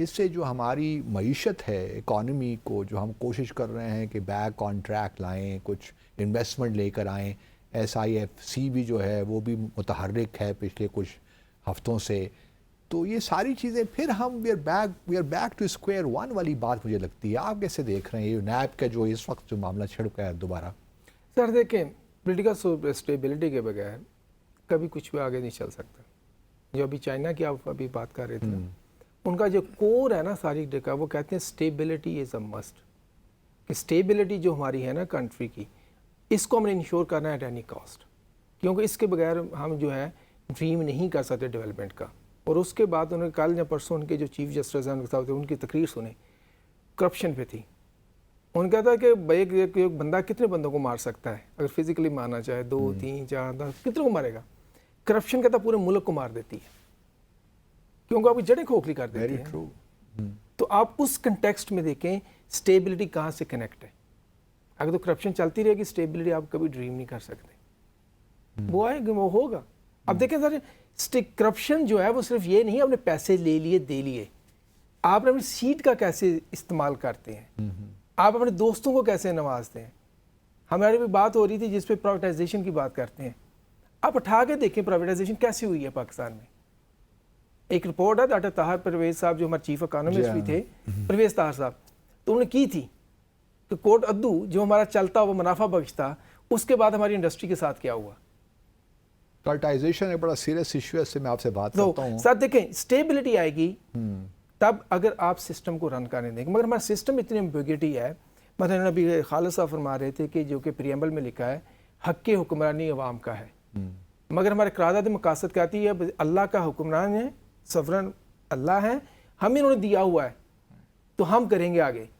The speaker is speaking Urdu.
اس سے جو ہماری معیشت ہے، اکانومی کو جو ہم کوشش کر رہے ہیں کہ بیک آن ٹریک لائیں، کچھ انویسٹمنٹ لے کر آئیں، SIFC بھی جو ہے وہ بھی متحرک ہے پچھلے کچھ ہفتوں سے، تو یہ ساری چیزیں پھر ہم we are back to square one والی بات مجھے لگتی ہے. آپ کیسے دیکھ رہے ہیں یہ نیب کا جو اس وقت جو معاملہ چھڑکا ہے دوبارہ؟ سر دیکھیں، پولیٹیکل اسٹیبلٹی کے بغیر کبھی کچھ بھی آگے نہیں چل سکتا. جو ابھی چائنا کی آپ ابھی بات کر رہے تھے، ان کا جو کور ہے نا ساری کا، وہ کہتے ہیں اسٹیبلٹی از اے مسٹ. کہ اسٹیبلٹی جو ہماری ہے نا کنٹری کی، اس کو ہم نے انشور کرنا ہے ایٹ اینی کاسٹ، کیونکہ اس کے بغیر ہم جو ہے ڈریم نہیں کر سکتے ڈیولپمنٹ کا. اور اس کے بعد انہوں نے کل یا پرسوں ان کے جو چیف جسٹس ہیں ان کی تقریر سنیں، کرپشن پہ تھی. ان کہتا ہے کہ ایک بندہ کتنے بندوں کو مار سکتا ہے اگر فزیکلی مارنا چاہے، 2 3 4 10 کتنے کو مارے گا. کرپشن کہتا ہے پورے ملک کو مار دیتی ہے، کیونکہ آپ جڑیں کھوکھلی کر دیتی ہے. تو آپ اس کنٹیکسٹ میں دیکھیں اسٹیبلٹی کہاں سے کنیکٹ ہے. اگر تو کرپشن چلتی رہے گی، اسٹیبلٹی آپ کبھی ڈریم نہیں کر سکتے. وہ آئے گا، وہ ہوگا. اب دیکھیں سر، کرپشن جو ہے وہ صرف یہ نہیں آپ نے پیسے لے لیے دے لیے، آپ اپنی سیٹ کا کیسے استعمال کرتے ہیں، آپ اپنے دوستوں کو کیسے نوازتے ہیں. ہماری بھی بات ہو رہی تھی جس پہ پرائیویٹائزیشن کی بات کرتے ہیں. آپ اٹھا کے دیکھیں پرائیویٹائزیشن کیسی ہوئی ہے پاکستان میں. ایک رپورٹ ہے ڈاکٹر طاہر پرویز صاحب جو ہمارے چیف اکانومسٹ بھی تھے، پرویز طاہر صاحب، تو انہوں نے کی تھی کہ کوٹ ادو جو ہمارا چلتا وہ منافع بخش تھا، اس کے بعد ہماری انڈسٹری کے ساتھ کیا ہوا. پرائیویٹائزیشن ایک بڑا سیریس ایشو ہے، اس سے میں آپ سے بات کرتا ہوں. سر دیکھیں اسٹیبلٹی آئے گی تب اگر آپ سسٹم کو رن کرنے دیں گے، مگر ہمارا سسٹم اتنی ایمبیگوٹی ہے. مثلا ابھی خالد صاحب فرما رہے تھے کہ جو کہ پریمبل میں لکھا ہے حق حکمرانی عوام کا ہے، مگر ہمارے قرارداد مقاصد کہتی ہے اللہ کا حکمران ہے، سورن اللہ ہے، ہم انہوں نے دیا ہوا ہے تو ہم کریں گے آگے.